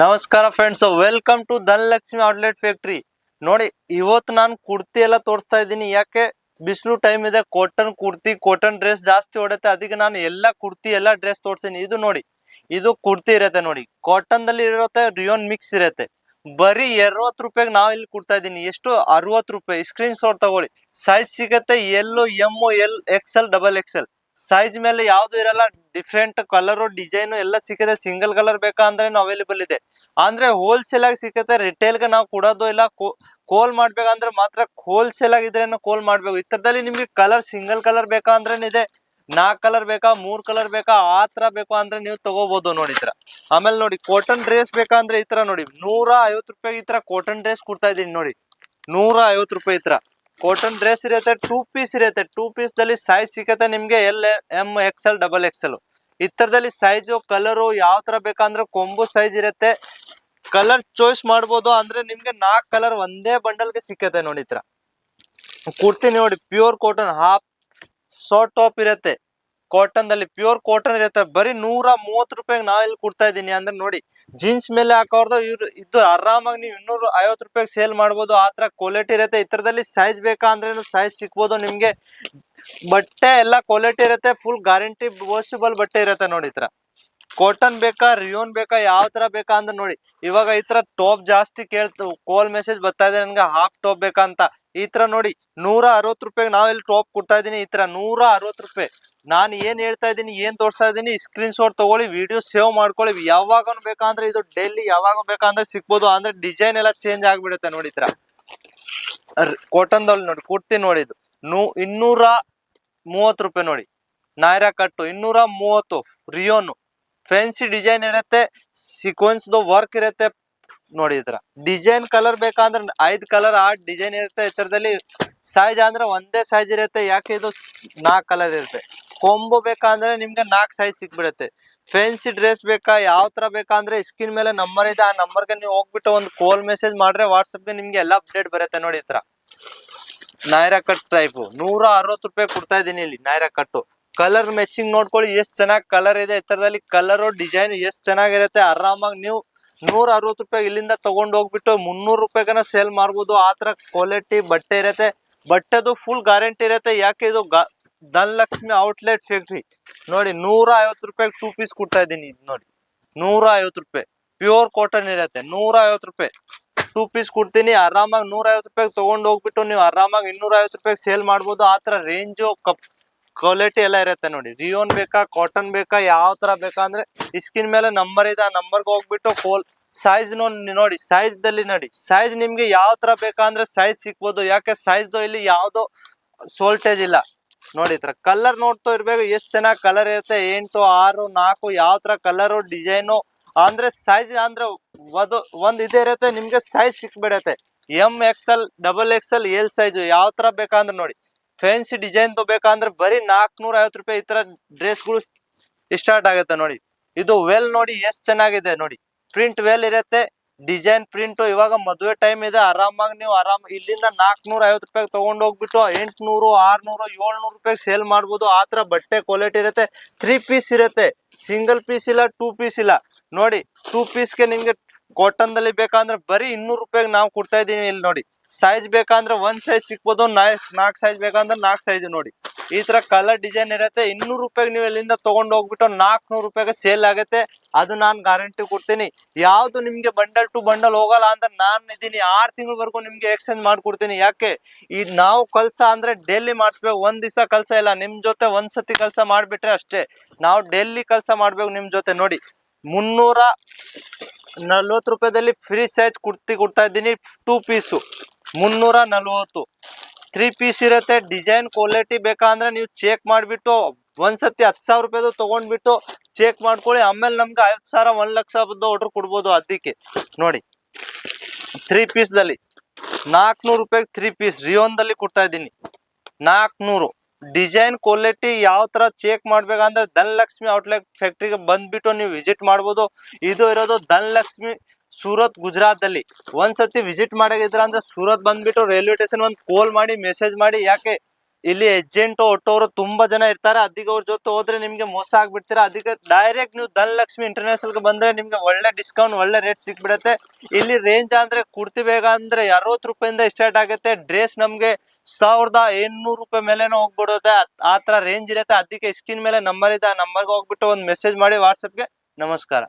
ನಮಸ್ಕಾರ friends, welcome to Dhanalakshmi outlet factory. ನೋಡಿ, ಇವತ್ತು ನಾನು ಕುರ್ತಿ ಎಲ್ಲ ತೋರಿಸ್ತಾ ಇದ್ದೀನಿ. ಯಾಕೆ ಬಿಸಿಲು ಟೈಮ್ ಇದೆ, ಕಾಟನ್ ಕುರ್ತಿ, ಕಾಟನ್ ಡ್ರೆಸ್ ಜಾಸ್ತಿ ಹೊಡುತ್ತೆ. ಅದಕ್ಕೆ ನಾನು ಎಲ್ಲ ಕುರ್ತಿ ಎಲ್ಲ ಡ್ರೆಸ್ ತೋರಿಸ್ತೀನಿ. ಇದು ನೋಡಿ, ಇದು ಕುರ್ತಿ ಇರುತ್ತೆ ನೋಡಿ, ಕಾಟನ್ ದಲ್ಲಿ ಇರುತ್ತೆ, ರಿಯೋನ್ ಮಿಕ್ಸ್ ಇರುತ್ತೆ. ಬರೀ 60 ರೂಪಾಯಿಗೆ ನಾವು ಇಲ್ಲಿ ಕೊಡ್ತಾ ಇದ್ದೀನಿ. ಎಷ್ಟು? 60 ರೂಪಾಯಿ. ಸ್ಕ್ರೀನ್ ಶಾಟ್ ತಗೊಳ್ಳಿ. ಸೈಜ್ ಸಿಗುತ್ತೆ L, M, L, XL, double XL. Size ಮೇಲೆ ಯಾವ್ದು ಇರಲ್ಲ, ಡಿಫ್ರೆಂಟ್ ಕಲರ್ ಡಿಸೈನ್ ಎಲ್ಲ ಸಿಕ್ಕದೆ. ಸಿಂಗಲ್ ಕಲರ್ ಬೇಕಾ ಅಂದ್ರೆ ಅವೈಲೇಬಲ್ ಇದೆ. ಅಂದ್ರೆ ಹೋಲ್ಸೇಲ್ ಆಗಿ ಸಿಕ್ಕತ್ತೆ. ರಿಟೇಲ್ ಗೆ ನಾವು ಕೊಡೋದು ಇಲ್ಲ. ಕೋಲ್ ಮಾಡ್ಬೇಕಂದ್ರೆ ಮಾತ್ರ ಹೋಲ್ಸೇಲ್ ಆಗಿದ್ರೆ ಕೋಲ್ ಮಾಡ್ಬೇಕು. ಇತರದಲ್ಲಿ ನಿಮ್ಗೆ ಕಲರ್ ಸಿಂಗಲ್ ಕಲರ್ ಬೇಕಾ ಅಂದ್ರೆ ಇದೆ. 4 ಕಲರ್ ಬೇಕಾ, 3 ಕಲರ್ ಬೇಕಾ, ಆ ತರ ಬೇಕಾ ಅಂದ್ರೆ ನೀವು ತಗೋಬಹುದು ನೋಡಿ. ಈ ತರ ಆಮೇಲೆ ನೋಡಿ, ಕಾಟನ್ ಡ್ರೆಸ್ ಬೇಕಾ ಅಂದ್ರೆ ಈ ತರ ನೋಡಿ, 150 ರೂಪಾಯಿ ಈ ತರ ಕಾಟನ್ ಡ್ರೆಸ್ ಕೊಡ್ತಾ ಇದೀನಿ ನೋಡಿ. 150 ರೂಪಾಯಿ ಈ ತರ ಕಾಟನ್ ಡ್ರೆಸ್ ಇರುತ್ತೆ. 2 ಪೀಸ್ ಇರುತ್ತೆ. 2 ಪೀಸ್ ದಲ್ಲಿ ಸೈಜ್ ಸಿಗುತ್ತೆ ನಿಮ್ಗೆ L, M, XL, double XL. ಈ ತರದಲ್ಲಿ ಸೈಜು ಕಲರು ಯಾವ ತರ ಬೇಕಂದ್ರೆ ಕೊಂಬು ಸೈಜ್ ಇರುತ್ತೆ. ಕಲರ್ ಚಾಯ್ಸ್ ಮಾಡ್ಬೋದು. ಅಂದ್ರೆ ನಿಮ್ಗೆ 4 ಕಲರ್ ಒಂದೇ ಬಂಡಲ್ಗೆ ಸಿಕ್ಕತ್ತೆ ನೋಡಿ. ಈ ತರ ಕುರ್ತಿ ನೋಡಿ, pure cotton half short top ಇರುತ್ತೆ. ಕಾಟನ್ ದಲ್ಲಿ ಪ್ಯೂರ್ ಕಾಟನ್ ಇರುತ್ತೆ. ಬರೀ 130 ರೂಪಾಯಿಗೆ ನಾ ಇಲ್ಲಿ ಕೊಡ್ತಾ ಇದ್ದೀನಿ. ಅಂದ್ರೆ ನೋಡಿ, ಜೀನ್ಸ್ ಮೇಲೆ ಹಾಕೋರ್ದು ಇವ್ರು ಇದು ಆರಾಮಾಗಿ ನೀವು 250 ರೂಪಾಯಿಗೆ ಸೇಲ್ ಮಾಡ್ಬೋದು. ಆ ತರ ಕ್ವಾಲಿಟಿ ಇರುತ್ತೆ. ಈ ತರದಲ್ಲಿ ಸೈಜ್ ಬೇಕಾ ಅಂದ್ರೆ ಸೈಜ್ ಸಿಕ್ಬೋದು ನಿಮ್ಗೆ. ಬಟ್ಟೆ ಎಲ್ಲ ಕ್ವಾಲಿಟಿ ಇರುತ್ತೆ. ಫುಲ್ ಗ್ಯಾರಂಟಿ ವಾಷಬಲ್ ಬಟ್ಟೆ ಇರುತ್ತೆ ನೋಡಿ. ಈ ತರ ಕಾಟನ್ ಬೇಕಾ, ರಿಯೋನ್ ಬೇಕಾ, ಯಾವ ತರ ಬೇಕಾ ಅಂದ್ರೆ ನೋಡಿ. ಇವಾಗ ಈ ತರ ಟಾಪ್ ಜಾಸ್ತಿ ಕಾಲ್ ಮೆಸೇಜ್ ಬರ್ತಾ ಇದೆ ನನ್ಗೆ, ಹಾಫ್ ಟಾಪ್ ಬೇಕಾ ಅಂತ. ಈ ತರ ನೋಡಿ, 160 ರೂಪಾಯಿಗೆ ನಾವ್ ಇಲ್ಲಿ ಟಾಪ್ ಕೊಡ್ತಾ ಇದೀನಿ. ಈ ತರ 160 ರೂಪಾಯಿ. ನಾನು ಏನ್ ಹೇಳ್ತಾ ಇದ್ದೀನಿ, ಏನ್ ತೋರಿಸ್ತಾ ಇದೀನಿ, ಸ್ಕ್ರೀನ್ ಶಾಟ್ ತಗೊಳ್ಳಿ, ವಿಡಿಯೋ ಸೇವ್ ಮಾಡ್ಕೊಳ್ಳಿ. ಯಾವಾಗ ಬೇಕಂದ್ರೆ ಇದು ಡೈಲಿ ಯಾವಾಗ ಬೇಕಂದ್ರೆ ಸಿಕ್ಬೋದು. ಅಂದ್ರೆ ಡಿಸೈನ್ ಎಲ್ಲ ಚೇಂಜ್ ಆಗ್ಬಿಡುತ್ತೆ ನೋಡಿ. ಈ ತರ ಕಾಟನ್ ದಲ್ಲಿ ನೋಡಿ ಕುರ್ತಿ ನೋಡಿ, ಇದು 230 ರೂಪಾಯಿ ನೋಡಿ. ನಾಯ್ರಾ ಕಟ್ಟು 230. ರಿಯೋನ್ ಫ್ಯಾನ್ಸಿ ಡಿಸೈನ್ ಇರುತ್ತೆ. ಸೀಕ್ವೆನ್ಸ್ ವರ್ಕ್ ಇರುತ್ತೆ ನೋಡಿ. ಈ ತರ ಡಿಸೈನ್ ಕಲರ್ ಬೇಕಂದ್ರೆ 5 ಕಲರ್ 8 ಡಿಸೈನ್ ಇರುತ್ತೆ. ಈ ತರದಲ್ಲಿ ಸೈಜ್ ಅಂದ್ರೆ ಒಂದೇ ಸೈಜ್ ಇರುತ್ತೆ. ಯಾಕೆ ಇದು 4 ಕಲರ್ ಇರುತ್ತೆ. ಕೊಂಬು ಬೇಕಂದ್ರೆ ನಿಮ್ಗೆ 4 ಸೈಜ್ ಸಿಕ್ಬಿಡುತ್ತೆ. ಫ್ಯಾನ್ಸಿ ಡ್ರೆಸ್ ಬೇಕಾ, ಯಾವ ತರ ಬೇಕಂದ್ರೆ ಸ್ಕ್ರೀನ್ ಮೇಲೆ ನಂಬರ್ ಇದೆ. ಆ ನಂಬರ್ಗೆ ನೀವು ಹೋಗ್ಬಿಟ್ಟು ಒಂದು ಕಾಲ್ ಮೆಸೇಜ್ ಮಾಡ್ರೆ ವಾಟ್ಸಪ್ಗೆ ನಿಮ್ಗೆ ಎಲ್ಲ ಅಪ್ಡೇಟ್ ಬರುತ್ತೆ ನೋಡಿ. ಈ ತರ ನಾಯ್ರಾ ಕಟ್ ಟೈಪ್ 160 ರೂಪಾಯಿ ಕೊಡ್ತಾ ಇದೀನಿ ಇಲ್ಲಿ. ನಾಯ್ರಾ ಕಟ್ಟು ಕಲರ್ ಮ್ಯಾಚಿಂಗ್ ನೋಡ್ಕೊಳ್ಳಿ, ಎಷ್ಟು ಚೆನ್ನಾಗಿ ಕಲರ್ ಇದೆ. ಈ ತರದಲ್ಲಿ ಕಲರ್ ಡಿಸೈನ್ ಎಷ್ಟು ಚೆನ್ನಾಗಿರುತ್ತೆ. ಆರಾಮಾಗಿ ನೀವು 160 ರೂಪಾಯಿ ಇಲ್ಲಿಂದ ತಗೊಂಡು ಹೋಗ್ಬಿಟ್ಟು 300 ರೂಪಾಯಿಗನ ಸೇಲ್ ಮಾಡ್ಬೋದು. ಆ ತರ ಕ್ವಾಲಿಟಿ ಬಟ್ಟೆ ಇರುತ್ತೆ. ಬಟ್ಟೆದು ಫುಲ್ ಗ್ಯಾರಂಟಿ ಇರುತ್ತೆ. ಯಾಕೆ ಇದು ಧನಲಕ್ಷ್ಮಿ ಔಟ್ಲೆಟ್ ಫ್ಯಾಕ್ಟ್ರಿ ನೋಡಿ. 150 ರೂಪಾಯಿ 2 ಪೀಸ್ ಕೊಡ್ತಾ ಇದ್ದೀನಿ. ಇದು ನೋಡಿ, 150 ರೂಪಾಯಿ ಪ್ಯೂರ್ ಕಾಟನ್ ಇರುತ್ತೆ. 150 ರೂಪಾಯಿ 2 ಪೀಸ್ ಕೊಡ್ತೀನಿ. ಆರಾಮಾಗಿ 150 ರೂಪಾಯಿ ತಗೊಂಡು ಹೋಗ್ಬಿಟ್ಟು ನೀವು ಆರಾಮಾಗಿ 250 ರೂಪಾಯಿ ಸೇಲ್ ಮಾಡ್ಬೋದು. ಆ ತರ ರೇಂಜು ಕ್ವಾಲಿಟಿ ಎಲ್ಲ ಇರುತ್ತೆ ನೋಡಿ. ರಿಯೋನ್ ಬೇಕಾ, ಕಾಟನ್ ಬೇಕಾ, ಯಾವ ತರ ಬೇಕಾ ಅಂದ್ರೆ ಸ್ಕ್ರೀನ್ ಮೇಲೆ ನಂಬರ್ ಇದೆ. ಆ ನಂಬರ್ಗೆ ಹೋಗ್ಬಿಟ್ಟು ಸೈಜ್ ನೋಡಿ. ಸೈಜ್ ದಲ್ಲಿ ನೋಡಿ, ಸೈಜ್ ನಿಮ್ಗೆ ಯಾವ ತರ ಬೇಕಾ ಅಂದ್ರೆ ಸೈಜ್ ಸಿಕ್ಬೋದು. ಯಾಕೆ ಸೈಜ್ ಇಲ್ಲಿ ಯಾವ್ದು ಸೋಲ್ಟೇಜ್ ಇಲ್ಲ ನೋಡಿ. ಈ ತರ ಕಲರ್ ನೋಡ್ತಾ ಇರ್ಬೇಕು, ಎಷ್ಟು ಚೆನ್ನಾಗಿ ಕಲರ್ ಇರುತ್ತೆ. 8, 6, 4 ಯಾವ ತರ ಕಲರು ಡಿಸೈನು ಅಂದ್ರೆ ಸೈಜ್ ಅಂದ್ರೆ ಒಂದ್ ಇದೇ ಇರುತ್ತೆ. ನಿಮ್ಗೆ ಸೈಜ್ ಸಿಕ್ಬಿಡತ್ತೆ. M, XL, double XL, L size ಯಾವ ತರ ಬೇಕಂದ್ರೆ ನೋಡಿ. ಫ್ಯಾನ್ಸಿ ಡಿಸೈನ್ ಬೇಕಂದ್ರೆ ಬರೀ 450 ರೂಪಾಯಿ ಈ ತರ ಡ್ರೆಸ್ಗಳು ಸ್ಟಾರ್ಟ್ ಆಗುತ್ತೆ ನೋಡಿ. ಇದು ವೆಲ್ ನೋಡಿ, ಎಷ್ಟು ಚೆನ್ನಾಗಿದೆ ನೋಡಿ. ಪ್ರಿಂಟ್ ವೆಲ್ ಇರುತ್ತೆ, ಡಿಸೈನ್ ಪ್ರಿಂಟ್. ಇವಾಗ ಮದುವೆ ಟೈಮ್ ಇದೆ. ಆರಾಮಾಗಿ ನೀವು ಇಲ್ಲಿಂದ 450 ರೂಪಾಯಿ ತಗೊಂಡು ಹೋಗ್ಬಿಟ್ಟು 800, 600, 700 ರೂಪಾಯಿ ಸೇಲ್ ಮಾಡ್ಬೋದು. ಆ ತರ ಬಟ್ಟೆ ಕ್ವಾಲಿಟಿ ಇರುತ್ತೆ. 3 ಪೀಸ್ ಇರುತ್ತೆ, ಸಿಂಗಲ್ ಪೀಸ್ ಇಲ್ಲ, 2 ಪೀಸ್ ಇಲ್ಲ ನೋಡಿ. 2 ಪೀಸ್ಗೆ ನಿಮ್ಗೆ ಕಾಟನ್ ದಲ್ಲಿ ಬೇಕಂದ್ರೆ ಬರೀ 200 ರೂಪಾಯಿಗೆ ನಾವು ಕೊಡ್ತಾ ಇದೀನಿ ಇಲ್ಲಿ ನೋಡಿ. ಸೈಜ್ ಬೇಕಂದ್ರೆ 1 ಸೈಜ್ ಸಿಕ್ಬೋದು. 4 ಸೈಜ್ ಬೇಕಂದ್ರೆ 4 ಸೈಜ್ ನೋಡಿ. ಈ ತರ ಕಲರ್ ಡಿಸೈನ್ ಇರುತ್ತೆ. 200 ರೂಪಾಯಿಗೆ ನೀವು ಇಲ್ಲಿಂದ ತಗೊಂಡು ಹೋಗ್ಬಿಟ್ಟು 400 ರೂಪಾಯಿಗೆ ಸೇಲ್ ಆಗುತ್ತೆ. ಅದು ನಾನು ಗ್ಯಾರಂಟಿ ಕೊಡ್ತೀನಿ. ಯಾವ್ದು ನಿಮ್ಗೆ ಬಂಡಲ್ ಟು ಬಂಡಲ್ ಹೋಗಲ್ಲ ಅಂದ್ರೆ ನಾನು ಇದೀನಿ. 6 ತಿಂಗಳವರೆಗೂ ನಿಮ್ಗೆ ಎಕ್ಸ್ಚೇಂಜ್ ಮಾಡ್ಕೊಡ್ತೀನಿ. ಯಾಕೆ ಈ ನಾವು ಕಲ್ಸ ಅಂದ್ರೆ ಡೈಲಿ ಮಾಡಿಸ್ಬೇಕು. ಒಂದ್ ದಿವಸ ಕಲ್ಸ ಇಲ್ಲ. ನಿಮ್ ಜೊತೆ ಒಂದ್ಸತಿ ಕಲ್ಸ ಮಾಡ್ಬಿಟ್ರೆ ಅಷ್ಟೇ. ನಾವು ಡೈಲಿ ಕಲ್ಸ ಮಾಡ್ಬೇಕು ನಿಮ್ ಜೊತೆ ನೋಡಿ. 340 ರೂಪಾಯಿದಲ್ಲಿ ಫ್ರೀ ಸೈಜ್ ಕುರ್ತಿ ಕೊಡ್ತಾ ಇದ್ದೀನಿ. 2 ಪೀಸು 340. 3 ಪೀಸ್ ಇರುತ್ತೆ. ಡಿಸೈನ್ ಕ್ವಾಲಿಟಿ ಬೇಕಾ ಅಂದ್ರೆ ನೀವು ಚೆಕ್ ಮಾಡ್ಬಿಟ್ಟು ಒಂದ್ಸತಿ 10,000 ರೂಪಾಯಿದು ತಗೊಂಡ್ಬಿಟ್ಟು ಚೆಕ್ ಮಾಡ್ಕೊಳ್ಳಿ. ಆಮೇಲೆ ನಮ್ಗೆ 5,000, 1,00,000 ಆರ್ಡರ್ ಕೊಡ್ಬೋದು. ಅದಕ್ಕೆ ನೋಡಿ, 3 ಪೀಸ್ ದಲ್ಲಿ 400 ರೂಪಾಯಿಗೆ 3 ಪೀಸ್ ರಿಯೋನ್ ದಲ್ಲಿ ಕೊಡ್ತಾ ಇದ್ದೀನಿ. 400. ಡಿಸೈನ್ ಕ್ವಾಲಿಟಿ ಯಾವ ತರ ಚೆಕ್ ಮಾಡ್ಬೇಕಂದ್ರೆ ಧನಲಕ್ಷ್ಮಿ ಔಟ್ಲೆಟ್ ಫ್ಯಾಕ್ಟ್ರಿಗೆ ಬಂದ್ಬಿಟ್ಟು ನೀವು ವಿಸಿಟ್ ಮಾಡ್ಬೋದು. ಇದು ಇರೋದು ಧನಲಕ್ಷ್ಮಿ ಸೂರತ್, ಗುಜರಾತ್ ಅಲ್ಲಿ. ಒಂದ್ಸತಿ ವಿಸಿಟ್ ಮಾಡಾಗಿದ್ರ ಅಂದ್ರೆ ಸೂರತ್ ಬಂದ್ಬಿಟ್ಟು ರೈಲ್ವೆ ಸ್ಟೇಷನ್ ಒಂದು ಕಾಲ್ ಮಾಡಿ ಮೆಸೇಜ್ ಮಾಡಿ. ಯಾಕೆ ಇಲ್ಲಿ ಏಜೆಂಟ್ ಒಟ್ಟೋರು ತುಂಬಾ ಜನ ಇರ್ತಾರೆ, ಅದಕ್ಕೆ ಅವ್ರ ಜೊತೆ ಹೋದ್ರೆ ನಿಮ್ಗೆ ಮೋಸ ಆಗ್ಬಿಡ್ತೀರಾ. ಅದಕ್ಕೆ ಡೈರೆಕ್ಟ್ ನೀವು ಧನಲಕ್ಷ್ಮಿ ಇಂಟರ್ನ್ಯಾಷನಲ್ ಬಂದ್ರೆ ನಿಮ್ಗೆ ಒಳ್ಳೆ ಡಿಸ್ಕೌಂಟ್, ಒಳ್ಳೆ ರೇಟ್ ಸಿಕ್ಬಿಡತ್ತೆ. ಇಲ್ಲಿ ರೇಂಜ್ ಅಂದ್ರೆ ಕುರ್ತಿ ಬೇಗ ಅಂದ್ರೆ 60 ರೂಪಾಯಿಂದ ಸ್ಟಾರ್ಟ್ ಆಗುತ್ತೆ. ಡ್ರೆಸ್ ನಮ್ಗೆ 1800 ರೂಪಾಯಿ ಮೇಲೆನೂ ಹೋಗ್ಬಿಡುತ್ತೆ. ಆ ತರ ರೇಂಜ್ ಇರುತ್ತೆ. ಅದಕ್ಕೆ ಸ್ಕ್ರೀನ್ ಮೇಲೆ ನಂಬರ್ ಇದೆ, ಆ ನಂಬರ್ಗೆ ಹೋಗ್ಬಿಟ್ಟು ಒಂದು ಮೆಸೇಜ್ ಮಾಡಿ ವಾಟ್ಸಪ್ಗೆ. ನಮಸ್ಕಾರ.